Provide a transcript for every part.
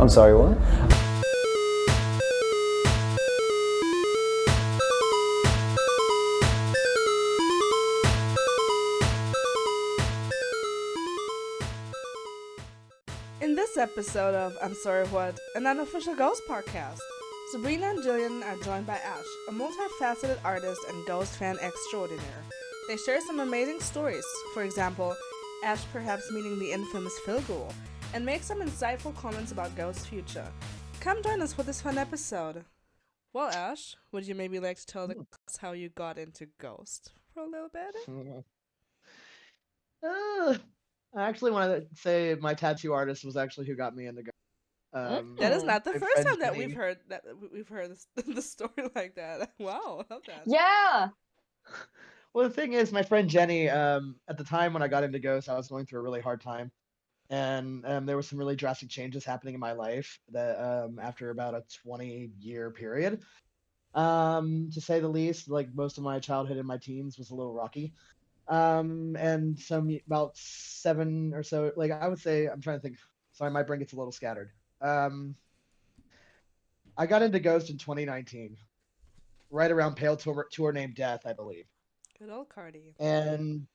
I'm sorry, what? In this episode of I'm Sorry What, an Unofficial Ghost Podcast, Sabrina and Jillian are joined by Ash, a multifaceted artist and ghost fan extraordinaire. They share some amazing stories, for example, Ash perhaps meeting the infamous Phil Ghoul, and make some insightful comments about Ghost's future. Come join us for this fun episode. Well, Ash, would you maybe like to tell the class how you got into Ghost for a little bit? I actually want to say my tattoo artist was actually who got me into Ghost. That is not the my first friend time that Jenny- we've heard the story like that. Wow, I love that. Yeah. Well, the thing is, my friend Jenny, at the time when I got into Ghost, I was going through a really hard time. And there were some really drastic changes happening in my life that after about a 20-year period, to say the least, like most of my childhood and my teens was a little rocky. And about 7 or so, like I would say, I'm trying to think. Sorry, my brain gets a little scattered. I got into Ghost in 2019, right around Pale Tour Named Death, I believe. Good old Cardi. And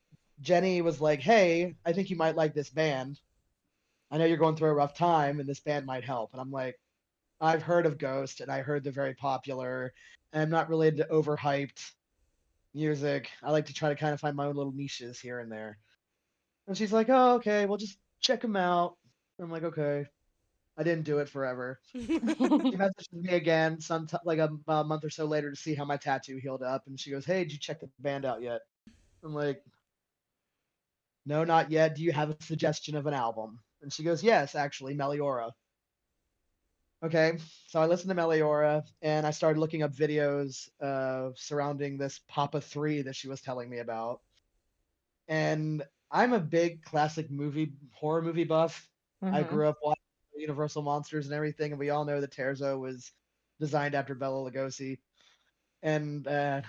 Jenny was like, "Hey, I think you might like this band. I know you're going through a rough time, and this band might help." And I'm like, "I've heard of Ghost, and I heard they're very popular, and I'm not really into overhyped music. I like to try to kind of find my own little niches here and there." And she's like, "Oh, okay, well, just check them out." I'm like, "Okay." I didn't do it forever. She messaged me again, like about a month or so later, to see how my tattoo healed up, and she goes, "Hey, did you check the band out yet?" I'm like, "No, not yet. Do you have a suggestion of an album?" And she goes, "Yes, actually, Meliora." Okay, so I listened to Meliora, and I started looking up videos surrounding this Papa 3 that she was telling me about. And I'm a big classic horror movie buff. I grew up watching Universal Monsters and everything, and we all know that Terzo was designed after Bela Lugosi. And as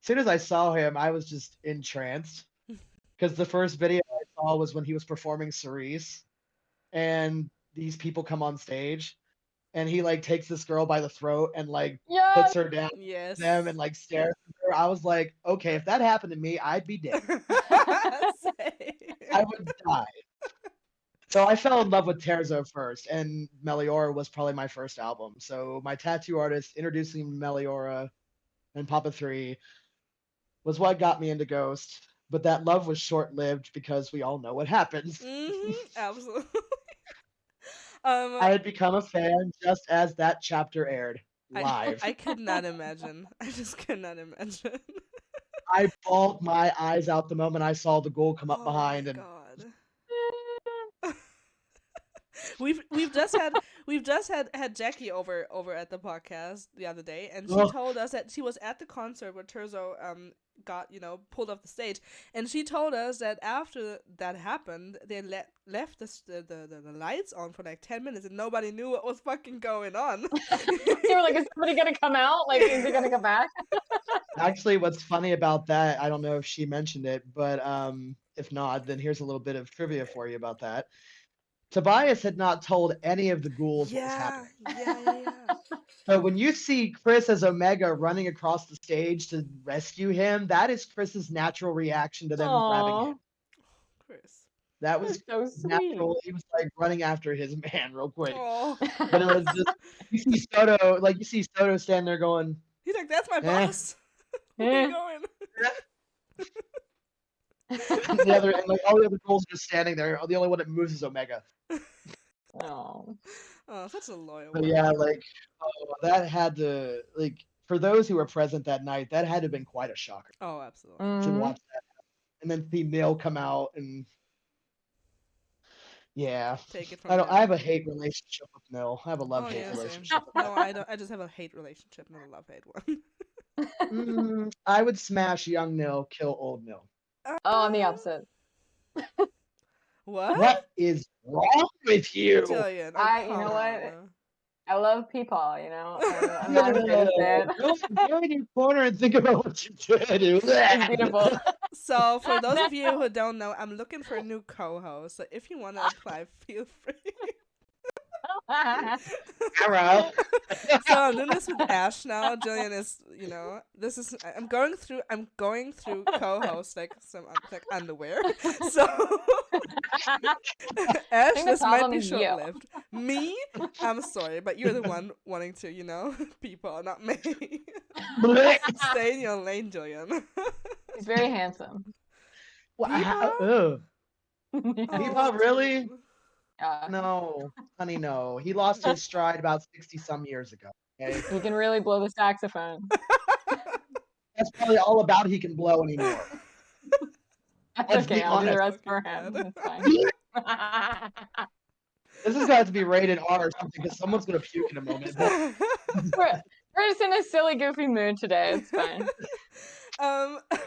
soon as I saw him, I was just entranced. Because the first video I saw was when he was performing Cerise, and these people come on stage, and he like takes this girl by the throat and like puts her down Yes. them and like stares at her. I was like, okay, if that happened to me, I'd be dead. I would die. So I fell in love with Terzo first, and Meliora was probably my first album. So my tattoo artist introducing Meliora and Papa 3 was what got me into Ghost. But that love was short-lived because we all know what happens. Absolutely. I had become a fan just as that chapter aired live. I could not imagine. I just could not imagine. I bawled my eyes out the moment I saw the Ghoul come up behind, and God. We've just had Jackie over at the podcast the other day, and she told us that she was at the concert where Terzo got pulled off the stage, and she told us that after that happened, they left the lights on for like 10 minutes, and nobody knew what was fucking going on. They were like, "Is somebody gonna come out? Like, is he gonna come back?" Actually, what's funny about that, I don't know if she mentioned it, but if not, then here's a little bit of trivia for you about that. Tobias had not told any of the ghouls what was happening. Yeah. So when you see Chris as Omega running across the stage to rescue him, that is Chris's natural reaction to them grabbing him. Chris. That was so sweet. natural. He was like running after his man real quick. Oh. But it was just, you see Soto standing there going, He's like, "That's my boss." Where are you going? and all the other ghouls are just standing there. The only one that moves is Omega. Oh. Oh, such a loyal But one. yeah, that had to, for those who were present that night, that had to have been quite a shocker Oh, absolutely. to watch that happen. And then see Neil come out, and yeah. Take it from I have a hate relationship with Neil. I have a love-hate same. relationship with No, I don't. I just have a hate relationship, not a love-hate one. I would smash young Neil, kill old Neil. Oh, I'm the opposite. What? What is wrong with you? Jillian, You know what? I love Peepaw, I'm not against it. Go in your corner and think about what you did. It's beautiful. So, for those of you who don't know, I'm looking for a new co-host. So, if you want to apply, feel free. Arrow. So I'm doing this with Ash now. Jillian is, this is I'm going through co-host like some like underwear. So I Ash, think the this might problem be is you. short-lived. Me, I'm sorry, but you're the one wanting to, people, not me. Stay in your lane, Jillian. He's very handsome. Ugh. Oh, Peepaw, really? dude. No, honey, no. He lost his stride about 60 some years ago. Okay, He can really blow the saxophone. that's probably all about he can blow anymore. That's Let's okay. be I'll do the honest. rest for Fucking him. bad. It's fine. This has got to be rated R or something because someone's gonna puke in a moment. But We're just in a silly, goofy mood today. It's fine.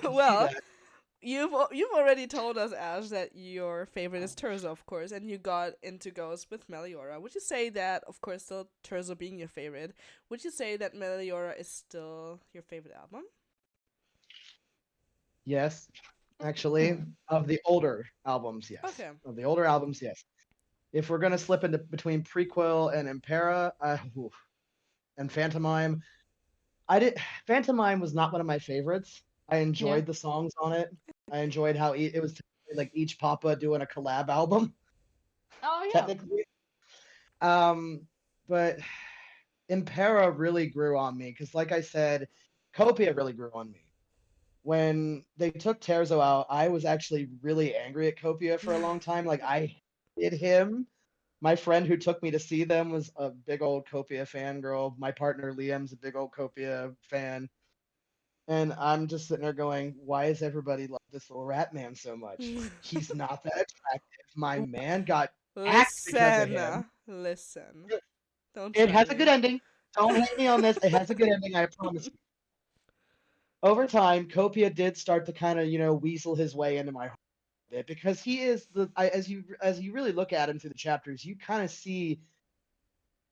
Well, you've already told us, Ash, that your favorite is Terzo, of course, and you got into Ghost with Meliora. Would you say that, of course, still Terzo being your favorite, would you say that Meliora is still your favorite album? yes, actually, of the older albums, yes. Okay. Of the older albums, yes. If we're gonna slip into between Prequel and Impera, and Phantomime, Phantomime was not one of my favorites. I enjoyed the songs on it. I enjoyed how it was like each Papa doing a collab album. Oh yeah. Technically. But Impera really grew on me because, like I said, Copia really grew on me. When they took Terzo out, I was actually really angry at Copia for a long time. Like I hated him. My friend who took me to see them was a big old Copia fangirl. My partner Liam's a big old Copia fan. And I'm just sitting there going, why does everybody love this little rat man so much? He's not that attractive. My man got axed because of him. Listen. Don't It try has a me. good ending. Don't hate me on this. It has a good ending, I promise you. Over time, Copia did start to kind of, weasel his way into my heart a bit because he is as you really look at him through the chapters, you kind of see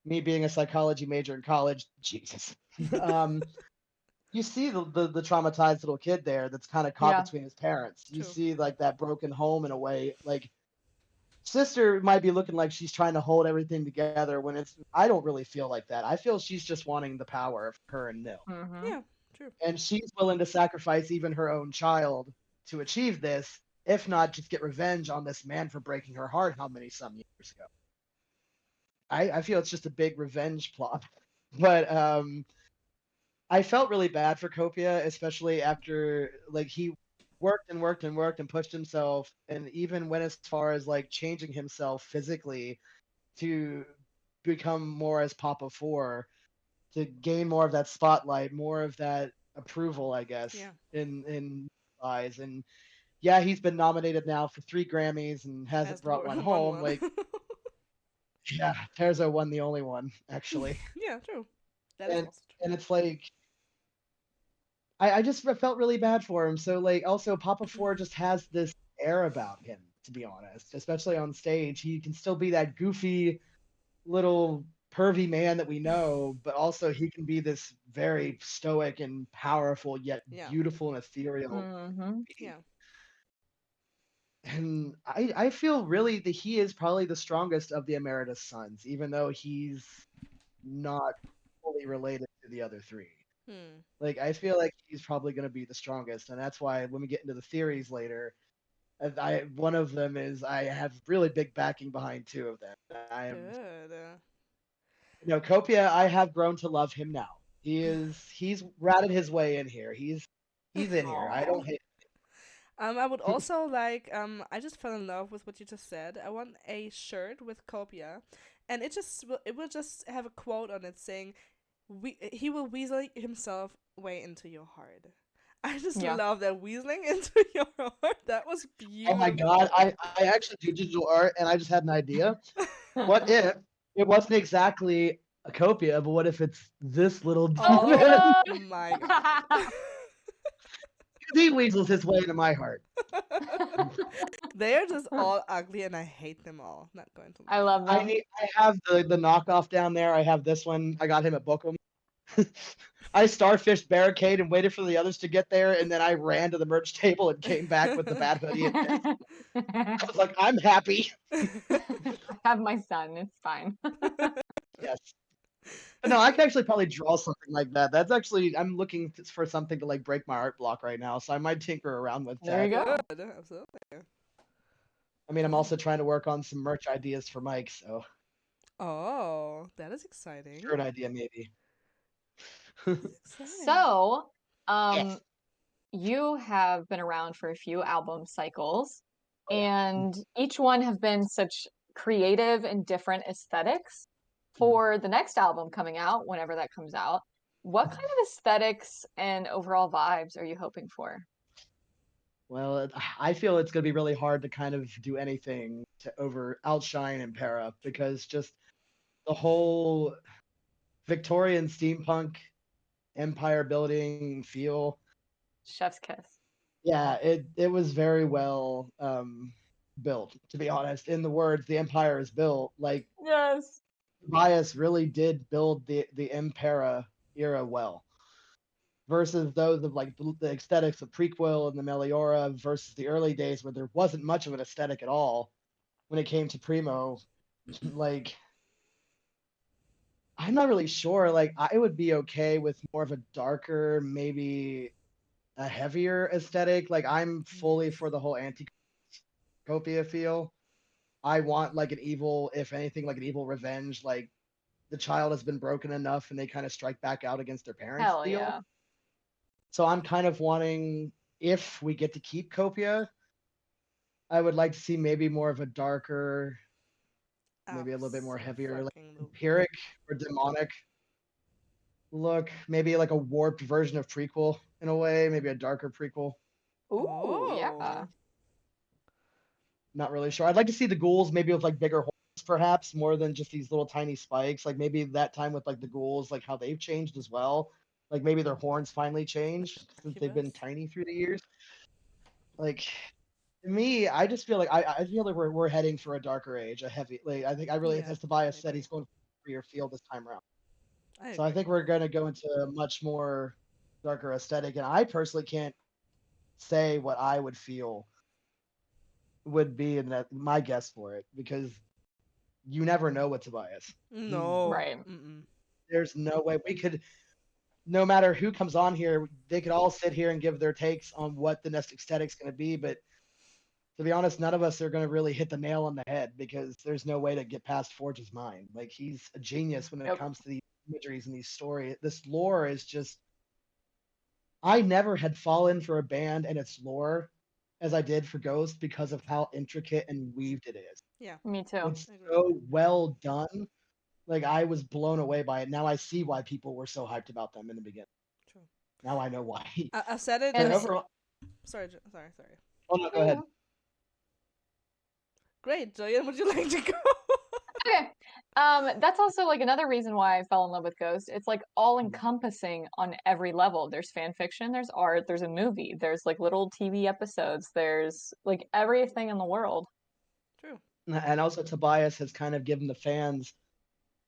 me being a psychology major in college. Jesus. You see the traumatized little kid there that's kind of caught between his parents. You True. see like that broken home in a way. Like sister might be looking like she's trying to hold everything together when I don't really feel like that. I feel she's just wanting the power of her and Nil. Mm-hmm. Yeah, true. And she's willing to sacrifice even her own child to achieve this, if not just get revenge on this man for breaking her heart how many some years ago. I feel it's just a big revenge plot. But I felt really bad for Copia, especially after like he worked and worked and worked and pushed himself, and even went as far as like changing himself physically to become more as Papa 4, to gain more of that spotlight, more of that approval, I guess, in eyes. And yeah, he's been nominated now for 3 Grammys and hasn't brought one home. Like, yeah, Terzo won the only one, actually. Yeah, true. That is also true. And it's like, I just felt really bad for him. So like, also Papa 4 just has this air about him, to be honest, especially on stage. He can still be that goofy little pervy man that we know, but also he can be this very stoic and powerful yet beautiful and ethereal being. Yeah. And I feel really that he is probably the strongest of the Emeritus sons, even though he's not fully related to the other 3. Like I feel like he's probably going to be the strongest, and that's why when we get into the theories later, one of them is I have really big backing behind 2 of them. I am good. Copia, I have grown to love him now. He's ratted his way in here. He's in here. I don't hate I would also like, I just fell in love with what you just said. I want a shirt with Copia, and it will just have a quote on it saying, he will weasel himself way into your heart. I just love that weaseling into your heart. That was beautiful. Oh my god, I actually do digital art, and I just had an idea. What if it wasn't exactly a Copia, but what if it's this little demon? Oh my god. He weasels his way into my heart. They are just all ugly, and I hate them all. Not going to lie. I love them. I have the knockoff down there. I have this one. I got him at Bookham. I starfished barricade and waited for the others to get there, and then I ran to the merch table and came back with the bad hoodie. And I was like, I'm happy. I have my son. It's fine. Yes. But no, I can actually probably draw something like that. That's actually, I'm looking for something to like break my art block right now, so I might tinker around with There you that. go. Good, absolutely. I mean, I'm also trying to work on some merch ideas for Mike, so Oh, that is exciting. shirt idea maybe. Exciting. So, Yes. you have been around for a few album cycles, Oh, yeah. and each one have been such creative and different aesthetics. Mhm. For the next album coming out, whenever that comes out, what kind of aesthetics and overall vibes are you hoping for? Well, I feel it's going to be really hard to kind of do anything to outshine Impera because just the whole Victorian steampunk empire building feel. Chef's kiss. Yeah, it was very well built, to be honest. In the words, the empire is built. Like Yes. Tobias really did build the Impera era well. Versus those of like the aesthetics of prequel and the Meliora versus the early days where there wasn't much of an aesthetic at all when it came to Primo. Like I'm not really sure. Like I would be okay with more of a darker, maybe a heavier aesthetic. Like I'm fully for the whole anti-copia feel. I want like an evil, if anything, like an evil revenge. Like the child has been broken enough and they kind of strike back out against their parents Hell deal. yeah. So I'm kind of wanting, if we get to keep Copia, I would like to see maybe more of a darker, maybe a little bit more heavier, like empiric or demonic look. Maybe like a warped version of prequel in a way, maybe a darker prequel. Ooh, yeah. Not really sure. I'd like to see the ghouls maybe with like bigger horns, perhaps more than just these little tiny spikes. Like maybe that time with like the ghouls, like how they've changed as well. Like maybe their horns finally changed since they've been tiny through the years. Like to me, I just feel like I feel like we're heading for a darker age, a heavy. Like I think I really, as Tobias said, he's going for your field this time around. So I think we're going to go into a much more darker aesthetic, and I personally can't say what I would feel would be in that my guess for it because you never know with Tobias. No. Right. There's no way we could. No matter who comes on here, they could all sit here and give their takes on what the next aesthetic's going to be, but to be honest, none of us are going to really hit the nail on the head because there's no way to get past Forge's mind. Like he's a genius when it comes to these imageries and these stories. This lore is just. I never had fallen for a band and its lore as I did for Ghost because of how intricate and weaved it is. Yeah. Me too. It's so well done. Like I was blown away by it. Now I see why people were so hyped about them in the beginning. True. Now I know why. I said it. And overall, sorry. Oh no, go ahead. Great, Jillian. Would you like to go? Okay. That's also like another reason why I fell in love with Ghost. It's like all encompassing on every level. There's fan fiction, there's art, there's a movie, there's like little TV episodes, there's like everything in the world. True. And also Tobias has kind of given the fans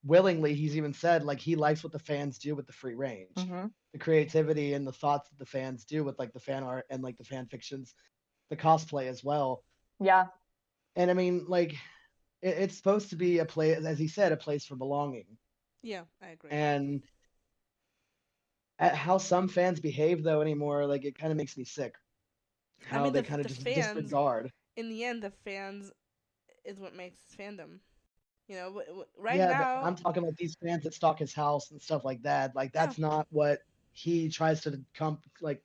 willingly, he's even said like he likes what the fans do with the free range. The creativity and the thoughts that the fans do with like the fan art and like the fan fictions, the cosplay as well. Yeah. And I mean, like it's supposed to be a place, as he said, a place for belonging. Yeah, I agree. And at how some fans behave though anymore, like it kind of makes me sick. How they kind of just disregard. In the end, the fans is what makes fandom. You know, now. But I'm talking like these fans that stalk his house and stuff like that. Like that's not what he tries to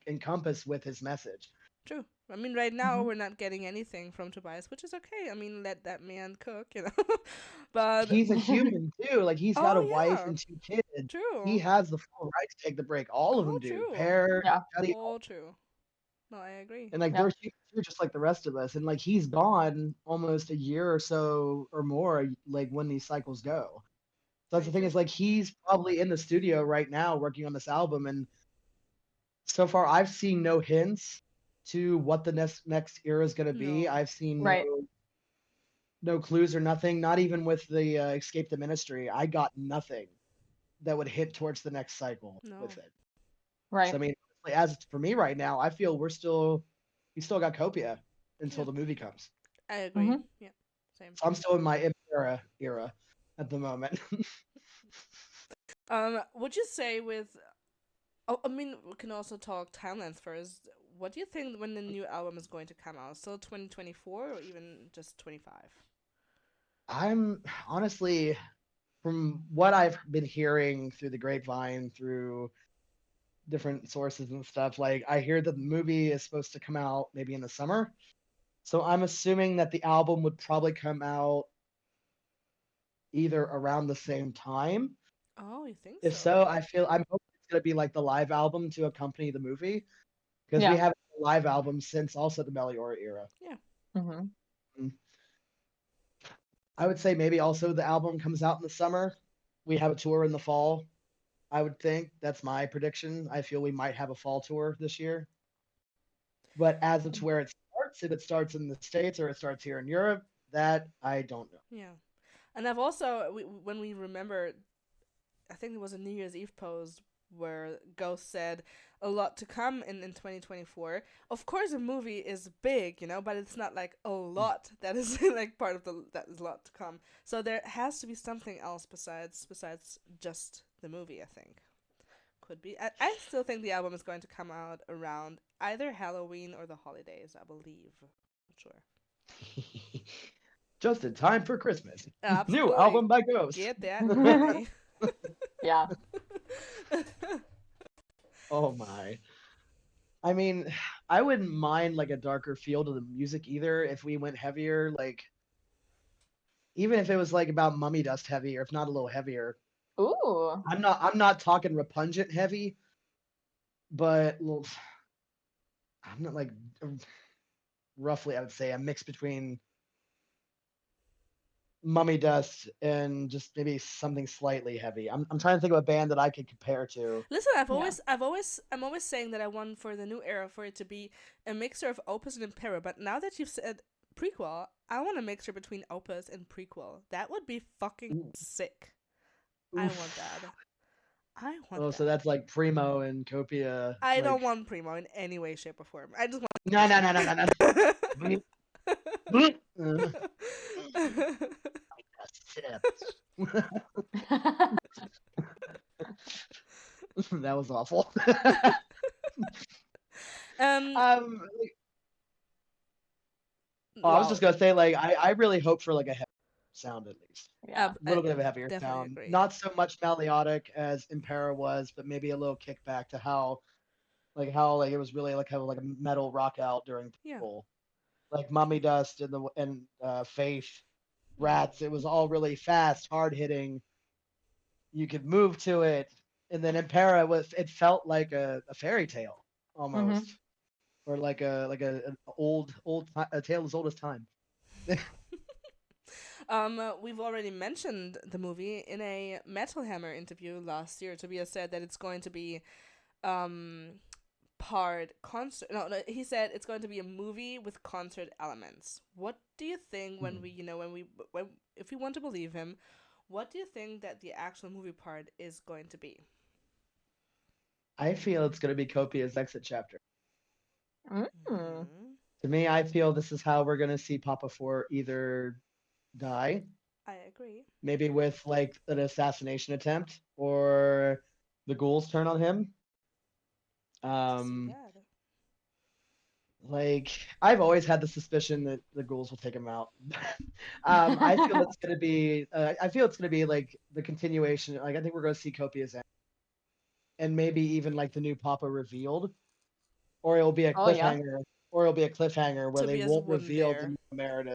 encompass with his message. True. I mean, right now we're not getting anything from Tobias, which is okay. I mean, let that man cook, you know. But he's a human too. Like he's got a wife and 2 kids. True. He has the full right to take the break. All of them do. Hair, all true. No, I agree. And like they're just like the rest of us. And like he's gone almost a year or so or more, like when these cycles go. So that's the thing is like he's probably in the studio right now working on this album, and so far I've seen no hints to what the next era is going to be. I've seen no clues or nothing. Not even with the Escape the Ministry. I got nothing that would hit towards the next cycle with No. it. Right. So I mean, as for me right now, I feel we still got Copia until Yeah. the movie comes. I agree. Mhm. Yeah. Same. So I'm still in my Impera era at the moment. Would you say with oh, I mean, we can also talk timelines first. What do you think when the new album is going to come out? Still 2024 or even just 25? I'm honestly, from what I've been hearing through the grapevine, through different sources and stuff, like I hear that the movie is supposed to come out maybe in the summer. So I'm assuming that the album would probably come out either around the same time. Oh, you think If so? so, I'm hoping it's gonna be like the live album to accompany the movie because we Yeah. haven't had a live album since also the Meliora era. Yeah. Hmm. Mm. I would say maybe also the album comes out in the summer. We have a tour in the fall. I would think that's my prediction. I feel we might have a fall tour this year. But as to where it starts, if it starts in the States or it starts here in Europe, that I don't know. Yeah. And I've also, when we remember, I think it was a New Year's Eve post where Ghost said a lot to come in 2024. Of course, a movie is big, but it's not like a lot that is like part of that is a lot to come. So there has to be something else besides just the movie, I think. Could be. I still think the album is going to come out around either Halloween or the holidays, I believe. Not sure. Just in time for Christmas. Absolutely. New album by Ghost. Get that movie. Yeah. Oh my. I mean, I wouldn't mind like a darker feel to the music either if we went heavier, like even if it was like about mummy dust heavy or if not a little heavier. Ooh. I'm not talking repugnant heavy, but I'm not like roughly I would say a mix between mummy dust and just maybe something slightly heavy. I'm trying to think of a band that I could compare to. Listen, Yeah. I'm always saying that I want for the new era for it to be a mixture of Opus and Impera. But now that you've said prequel, I want a mixture between Opus and prequel. That would be fucking Ooh. sick. I Oof. want that. I want Oh, that. so that's like Primo and Copia. I Like don't want Primo in any way, shape, or form. I just want. no no no no no no. That was awful. um. Like, I was Wow. just gonna say, like, I really hope for like a heavy sound at least. Yeah. A little bit of a heavier definitely sound. agree. Not so much melodic as Impera was, but maybe a little kickback to how it was really like kind of like a metal rock out during Yeah. people. Like Mummy Dust and Faith, Rats. It was all really fast, hard hitting. You could move to it, and then Impera it felt like a fairy tale almost, or like an a tale as old as time. We've already mentioned the movie in a Metal Hammer interview last year. Tobias said that it's going to be part concert. No, he said it's going to be a movie with concert elements. What do you think when if we want to believe him, what do you think that the actual movie part is going to be? I feel it's going to be Copia's exit chapter. Mm. To me, I feel this is how we're going to see Papa 4 either die, I agree. maybe with like an assassination attempt, or the ghouls turn on him. See that. Like I've always had the suspicion that the ghouls will take him out. I feel it's gonna be. I feel it's gonna be like the continuation. Like I think we're gonna see Copia's end, and maybe even like the new Papa revealed, or it'll be a Oh yeah. cliffhanger, where they Tobias won't wouldn't reveal the dare. new Meredith.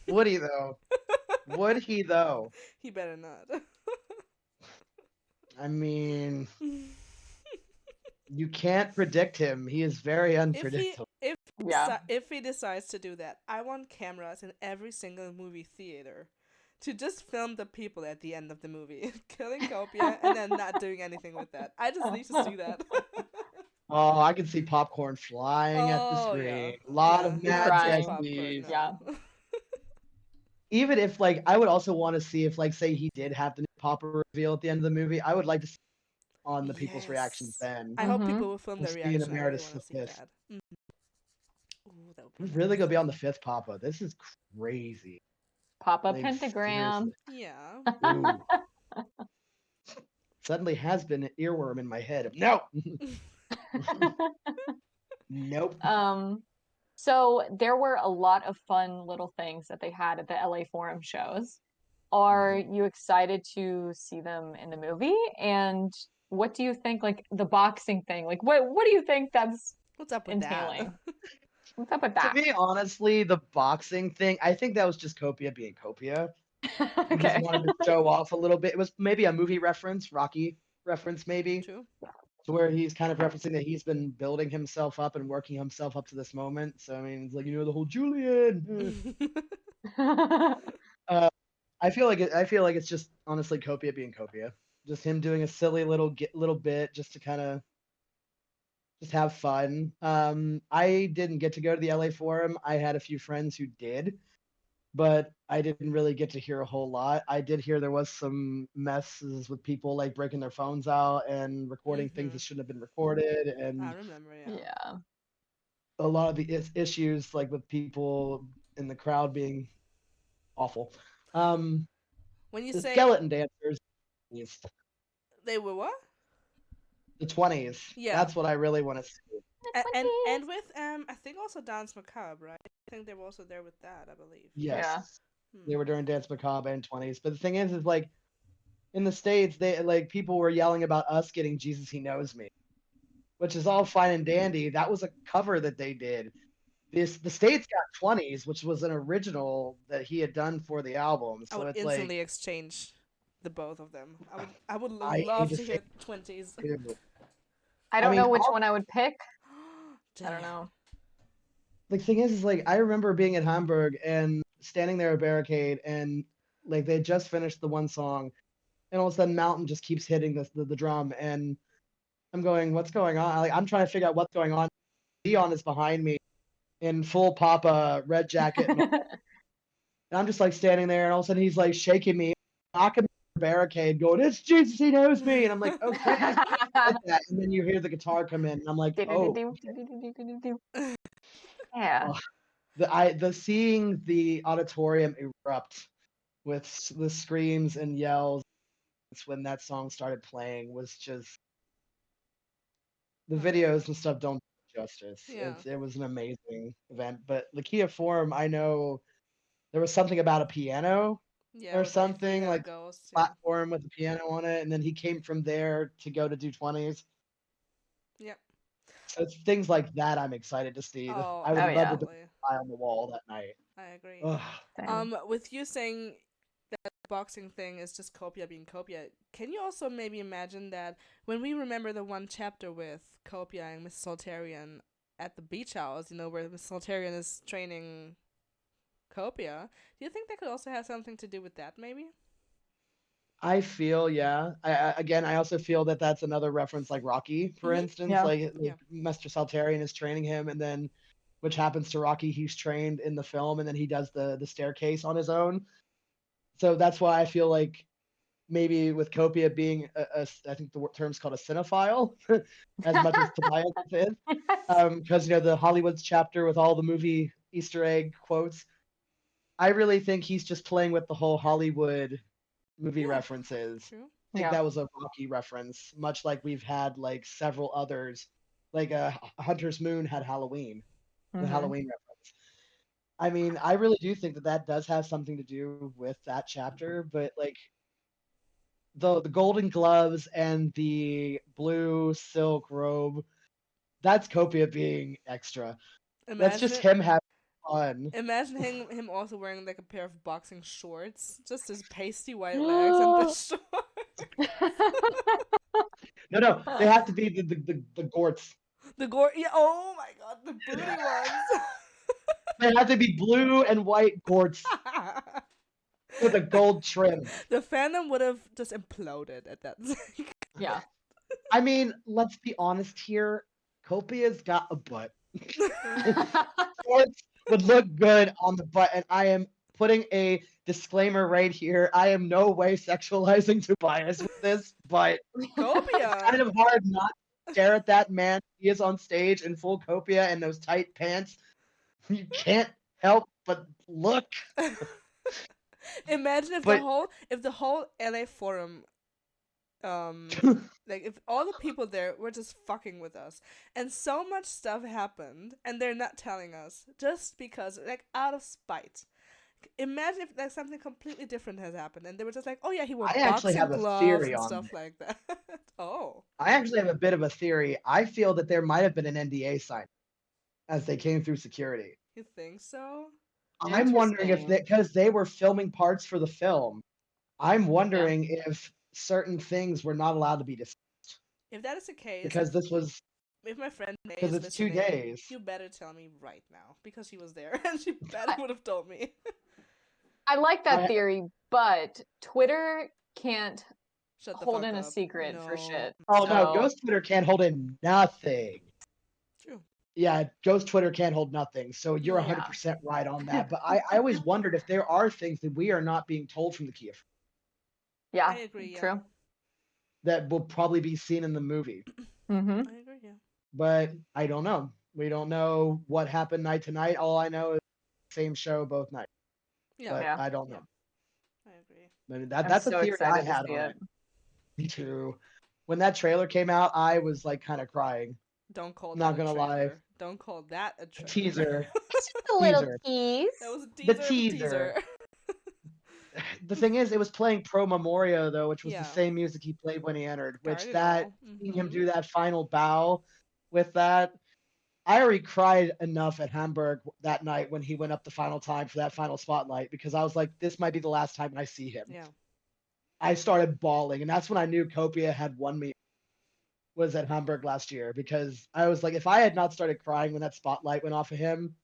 Would he though? Would he though? He better not. I mean, you can't predict him. He is very unpredictable. Yeah. If he decides to do that, I want cameras in every single movie theater to just film the people at the end of the movie, killing Copia and then not doing anything with that. I just need to see that. Oh, I can see popcorn flying at the screen. Yeah. A lot Yeah, of not mad just crying. popcorn, Jesse's. no. Yeah. Even if like I would also want to see if like say he did have the new Papa reveal at the end of the movie. I would like to see on the people's reactions Yes. then. I hope people will film We'll the see an reaction. I really emeritus want to see fifth. that. Ooh, that would be Who's nice. really gonna be on the 5th Papa? This is crazy. Papa Like, Pentagram. Yeah. Ooh. Suddenly has been an earworm in my head. No. Nope. So there were a lot of fun little things that they had at the LA Forum shows. Are you excited to see them in the movie? And what do you think, like the boxing thing? Like what do you think that's What's up with entailing? that? What's up with To that? me, honestly, the boxing thing, I think that was just Copia being Copia. He just Okay. wanted to show off a little bit. It was maybe a movie reference, Rocky reference, maybe, True. to where he's kind of referencing that he's been building himself up and working himself up to this moment. So I mean, it's like the whole Julian. uh, I feel like it's just honestly Copia being Copia, just him doing a silly little bit just to kind of just have fun. I didn't get to go to the LA Forum. I had a few friends who did, but I didn't really get to hear a whole lot. I did hear there was some messes with people like breaking their phones out and recording things that shouldn't have been recorded, I and remember, yeah. Yeah. a lot of the issues like with people in the crowd being awful. When you The say skeleton dancers, they were what? the 20s. Yeah. That's what I really want to see. And with I think also Dance Macabre, right? I think they were also there with that, I believe. Yes. Yeah. They were during Dance Macabre and 20s. But the thing is like in the States, they like people were yelling about us getting Jesus He Knows Me, which is all fine and dandy. That was a cover that they did. The States got 20s, which was an original that he had done for the album. I So would it's instantly like exchange the both of them. I would I hate love to to say hear 20s. it, I I don't mean, know which one I would pick. I don't Damn. know. the thing is like I remember being in Hamburg and standing there at barricade and like they just finished the one song and all of a sudden Mountain just keeps hitting the drum and I'm going, what's going on? Like I'm trying to figure out what's going on. Leon is behind me in full Papa red jacket and I'm just like standing there and all of a sudden he's like shaking me, knocking me on the barricade, going, it's Jesus, he knows me. And I'm like, okay, like that. And then you hear the guitar come in and I'm like, oh, Yeah. oh. The seeing the auditorium erupt with the screams and yells when that song started playing was just the videos and stuff don't do justice. Yeah. It was an amazing event. But Lakia Forum, I know there was something about a piano Yeah, or with like something Three-Headed like Ghost. Yeah. platform with a piano on it, and then he came from there to go to do 20s. Yep. So it's things like that I'm excited to see. Oh, I would Oh, love yeah. to be absolutely. a fly on the wall that night. I agree. Ugh. Same. With you saying that boxing thing is just Copia being Copia, can you also maybe imagine that when we remember the one chapter with Copia and Miss Soltarian at the beach house, where Miss Soltarian is training Copia, do you think that could also have something to do with that, maybe? I feel, yeah. Again, I also feel that that's another reference, like Rocky, for instance. Yeah. Like Yeah. Mr. Saltarian is training him, and then, which happens to Rocky, he's trained in the film, and then he does the staircase on his own. So that's why I feel like maybe with Copia being I think the term's called a cinephile, as much as Tobias is, because the Hollywood's chapter with all the movie Easter egg quotes. I really think he's just playing with the whole Hollywood movie Yeah. references. True. I think Yeah. that was a Rocky reference, much like we've had like several others. Like Hunter's Moon had Halloween, the Mhm. Halloween reference. I mean, I really do think that that does have something to do with that chapter, but like the golden gloves and the blue silk robe, that's Copia being extra. That's Imagine just it. him having fun. Imagine him also wearing like a pair of boxing shorts, just his pasty white legs and the shorts. No, they have to be the gorts. The gore. Yeah. Oh my god, the booty ones. They have to be blue and white gorts with a gold trim. The fandom would have just imploded at that. Yeah. I mean, let's be honest here. Copia's got a butt. Gorts would look good on the butt, and I am putting a disclaimer right here. I am no way sexualizing Tobias with this, but it's Copia. kind of hard not to stare at that man. He is on stage in full copia and those tight pants. You can't help but look. Imagine if But the whole LA Forum, like if all the people there were just fucking with us, and so much stuff happened, and they're not telling us just because, like, out of spite. Imagine if like something completely different has happened, and they were just like, "Oh yeah, he wore I actually boxing have a gloves theory and on stuff this. like that." Oh, I actually have a bit of a theory. I feel that there might have been an NDA signed as they came through security. you think so? I'm wondering if Interesting. because they were filming parts for the film, I'm Yeah. wondering if certain things were not allowed to be discussed If that is the case, because this was if my friend May because is it's 2 listening, days. you better tell me right now because she was there and she better would have told me. I like that I- theory, but Twitter can't Shut the hold fuck in a up. secret for No. shit. Oh no, So Ghost Twitter can't hold in nothing. True. Yeah, Ghost Twitter can't hold nothing. So you're Yeah. 100% right on that. But I always wondered if there are things that we are not being told from the Kiev yeah, I agree. Yeah. true. that will probably be seen in the movie. Mm-hmm. I agree. Yeah. But I don't know. We don't know what happened night to night. All I know is same show both nights. Yeah. But Yeah. I don't know. I agree. I mean, I'm that's so a theory I excited to had see on it. it. Me too. When that trailer came out, I was like kind of crying. Don't call Not that a gonna lie. trailer. Don't call that a A trailer. teaser. It's just a little Teaser. tease. That was a The teaser of a teaser. teaser. The thing is, it was playing Pro Memoria though, which was the Yeah. same music he played when he entered. Which that Cardinal. seeing him Mhm. do that final bow with that, I already cried enough at Hamburg that night when he went up the final time for that final spotlight because I was like, this might be the last time I see him. Yeah. I started bawling, and that's when I knew Copia had won me. Was at Hamburg last year because I was like, if I had not started crying when that spotlight went off of him,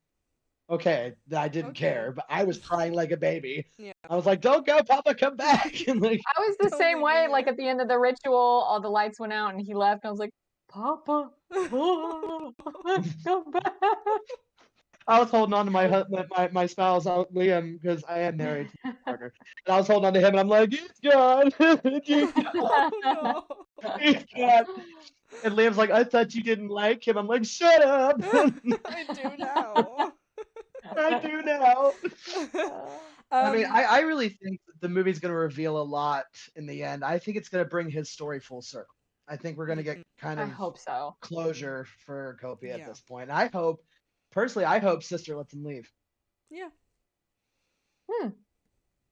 okay, I didn't Okay. care, but I was crying like a baby. Yeah. I was like, don't go, Papa, come back. And like, I was the Don't same leave way. me Like here. at the end of the ritual, all the lights went out and he left, and I was like, Papa, come back. I was holding on to my spouse, Liam, because I am married to my partner. And I was holding on to him, and I'm like, he's gone. He's gone. Oh He's gone. And Liam's like, I thought you didn't like him. I'm like, shut up. no. I do now. I do now. I mean, Um, I really think that the movie's going to reveal a lot in the end. I think it's going to bring his story full circle. I think we're going to get kind I of hope so. closure for Copia Yeah. at this point. And I hope, personally, I hope Sister lets him leave. yeah.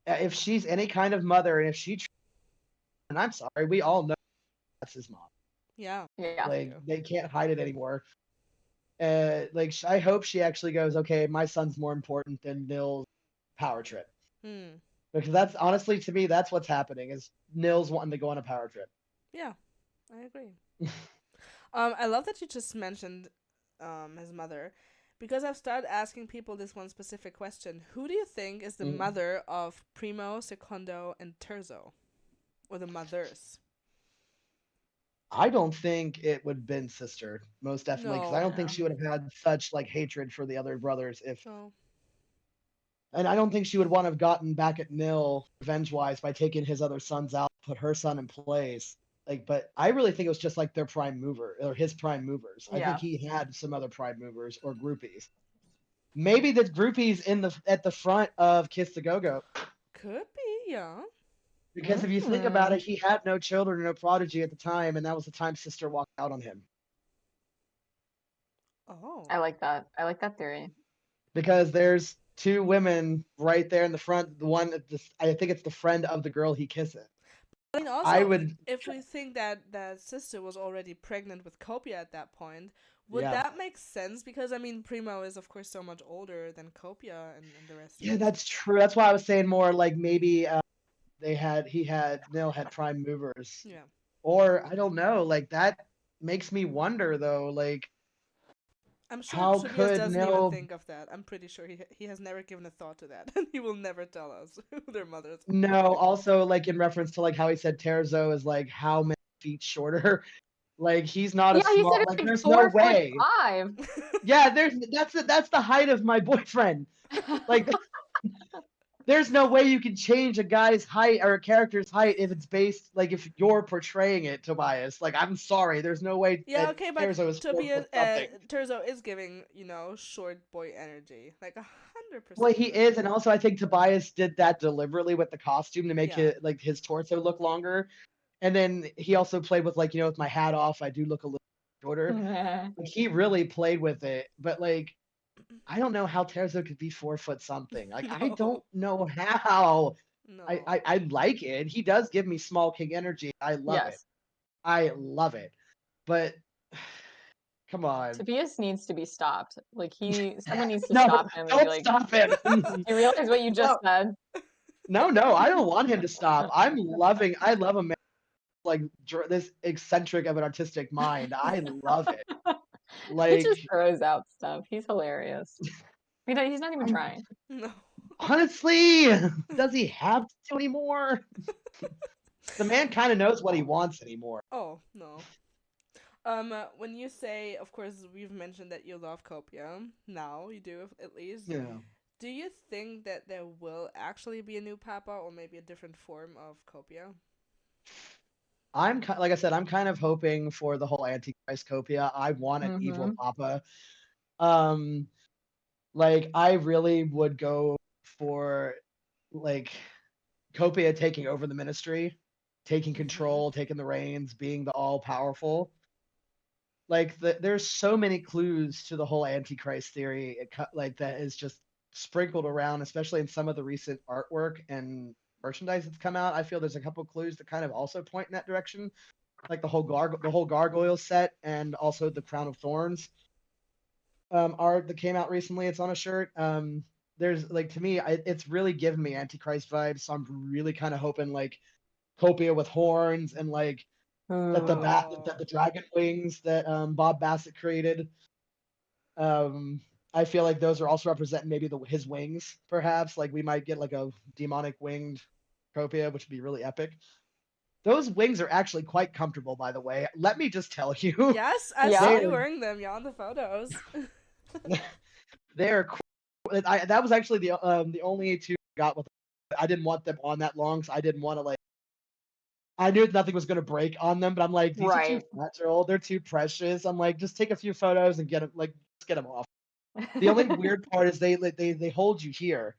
If she's any kind of mother, and if she, and I'm sorry, we all know that's his mom. Yeah. Yeah. Like they can't hide it anymore. Like I hope she actually goes, okay, my son's more important than Nils' power trip. Because that's honestly to me, that's what's happening is Nils wanting to go on a power trip. Yeah. I agree. I love that you just mentioned his mother because I've started asking people this one specific question. Who do you think is the mother of Primo, Secondo, and Terzo? Or the mothers? I don't think it would have been Sister, most definitely, because I don't think No. she would have had such like hatred for the other brothers if No. and I don't think she would want to have gotten back at Nil revenge wise by taking his other sons out, put her son in place. Like, but I really think it was just like their prime mover or his prime movers. I think he had some other prime movers or groupies. Maybe the groupies at the front of Kiss the Go Go. Could be, yeah. Because if you think about it, he had no children, no prodigy at the time, and that was the time Sister walked out on him. Oh. I like that. I like that theory. Because there's two women right there in the front. The one, I think it's the friend of the girl he kisses. I mean, also, I would. if we think that Sister was already pregnant with Copia at that point, would Yeah. that make sense? Because, I mean, Primo is, of course, so much older than Copia and the rest Yeah, of it. that's true. That's why I was saying more like maybe Nil had prime movers. Yeah. Or I don't know. Like that makes me wonder though. Like I'm sure how Tobias could doesn't even Nil? think of that. I'm pretty sure he has never given a thought to that. And he will never tell us who their mothers are. No. Also, like in reference to like how he said Terzo is like how many feet shorter. Like he's not a Yeah, he small. said Like it's there's like no way. 4'5". Yeah, that's the height of my boyfriend. Like there's no way you can change a guy's height or a character's height if it's based like if you're portraying it, Tobias. Like, I'm sorry, there's no way Yeah, that okay, but Terzo is 4 foot something. Terzo is giving, short boy energy. Like 100%. Well, he is, and also I think Tobias did that deliberately with the costume to make Yeah. his torso look longer. And then he also played with like, with my hat off, I do look a little shorter. Like, he really played with it, but like I don't know how Terzo could be 4 foot something. Like, I don't know how. I, No. I I like it. He does give me small king energy. I love it. Yes. I love it. But come on. Tobias needs to be stopped. Like someone needs to No, stop him and be don't like, stop him. "Do you realize what you just No, said?" no, I don't want him to stop. I love a man like this eccentric of an artistic mind. I love it. He Like, just throws out stuff. He's hilarious. He's not even I'm trying. No. honestly, does he have to anymore? The man kind of knows what he wants anymore. Oh, no. When you say, of course, we've mentioned that you love Copia. Now you do, at least. Yeah. Do you think that there will actually be a new Papa or maybe a different form of Copia? Like I said, I'm kind of hoping for the whole Antichrist Copia. I want an evil Mm-hmm. Papa. Um, like I really would go for like Copia taking over the ministry, taking Mm-hmm. control, taking the reins, being the all powerful. Like there's so many clues to the whole Antichrist theory, like that is just sprinkled around, especially in some of the recent artwork and merchandise that's come out. I feel there's a couple clues that kind of also point in that direction, like the whole gargoyle set and also the crown of thorns art that came out recently. It's on a shirt. There's like to me, it's really giving me Antichrist vibes. So I'm really kind of hoping like Copia with horns and like Oh. that the dragon wings that Bob Bassett created. Um, I feel like those are also representing maybe his wings, perhaps. Like we might get like a demonic winged Copia, which would be really epic. Those wings are actually quite comfortable, by the way. Let me just tell you, Yes, I saw Yeah. you they're wearing them, yeah, on the photos. they're cool. That was actually the only two I got with. I didn't want them on that long, so I didn't want to like. I knew nothing was gonna break on them, but I'm like, these are too Right. fragile. They're too precious. I'm like, just take a few photos and get them, like, just get them off. The only weird part is they hold you here,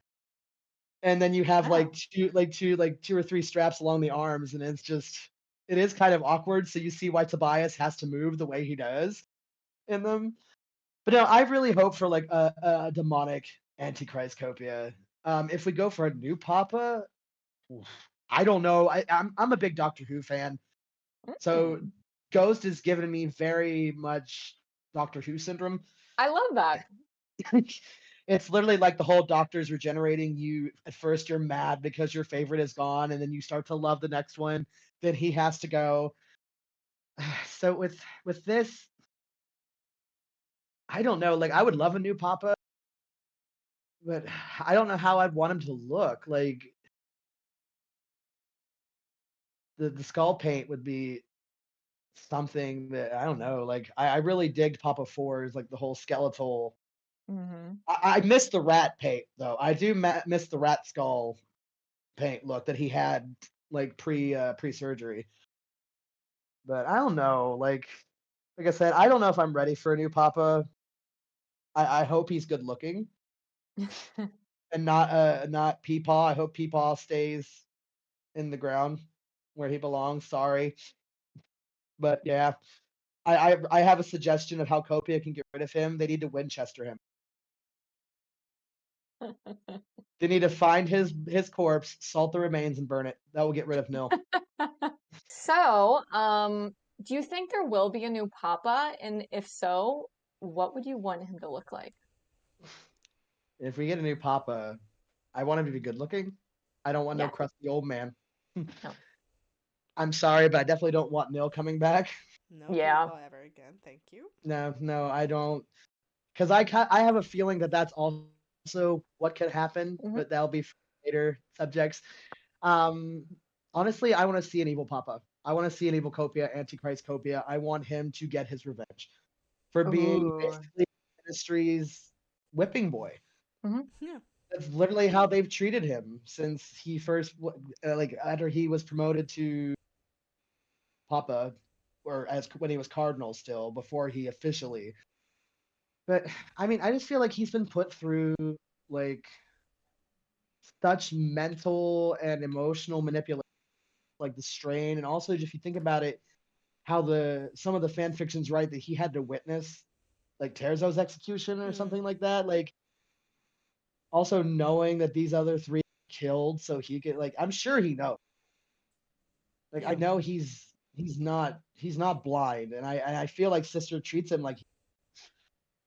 and then you have Oh. two or three straps along the arms, and it is kind of awkward. So you see why Tobias has to move the way he does in them. But no, I really hope for like a demonic Antichrist Copia. If we go for a new Papa, oof, I don't know. I'm a big Doctor Who fan, so Mm. Ghost is giving me very much Doctor Who syndrome. I love that. It's literally like the whole Doctor's regenerating you. At first, you're mad because your favorite is gone, and then you start to love the next one. Then he has to go. So with this, I don't know. Like I would love a new Papa, but I don't know how I'd want him to look. Like the skull paint would be something that I don't know. Like I really digged Papa Fours, like the whole skeletal. Mm-hmm. I miss the rat paint though. I do miss the rat skull paint look that he had like pre surgery. But I don't know. Like I said, I don't know if I'm ready for a new Papa. I hope he's good looking and not Peepaw. I hope Peepaw stays in the ground where he belongs. Sorry, but yeah, I have a suggestion of how Copia can get rid of him. They need to Winchester him. They need to find his corpse, salt the remains, and burn it. That will get rid of Nil. So, do you think there will be a new Papa? And if so, what would you want him to look like? If we get a new Papa, I want him to be good looking. I don't want no Yeah. crusty old man. No. I'm sorry, but I definitely don't want Nil coming back. No Yeah. people ever again. Thank you. No, I don't. Because I have a feeling that that's also what could happen, Hmm. but that'll be for later subjects. Um, honestly, I want to see an evil Papa. I want to see an evil Copia, Antichrist Copia. I want him to get his revenge for being Ooh. basically the ministry's whipping boy. Hmm. Yeah. That's literally how they've treated him since he first, like, after he was promoted to Papa, or as when he was Cardinal still, before he officially. But I mean, I just feel like he's been put through like such mental and emotional manipulation, like the strain, and also if you think about it, how the some of the fan fictions write that he had to witness like Terzo's execution or Hmm. something like that. Like also knowing that these other three killed, so he could like I'm sure he knows. Like I Yeah. know he's not blind, and I feel like Sister treats him like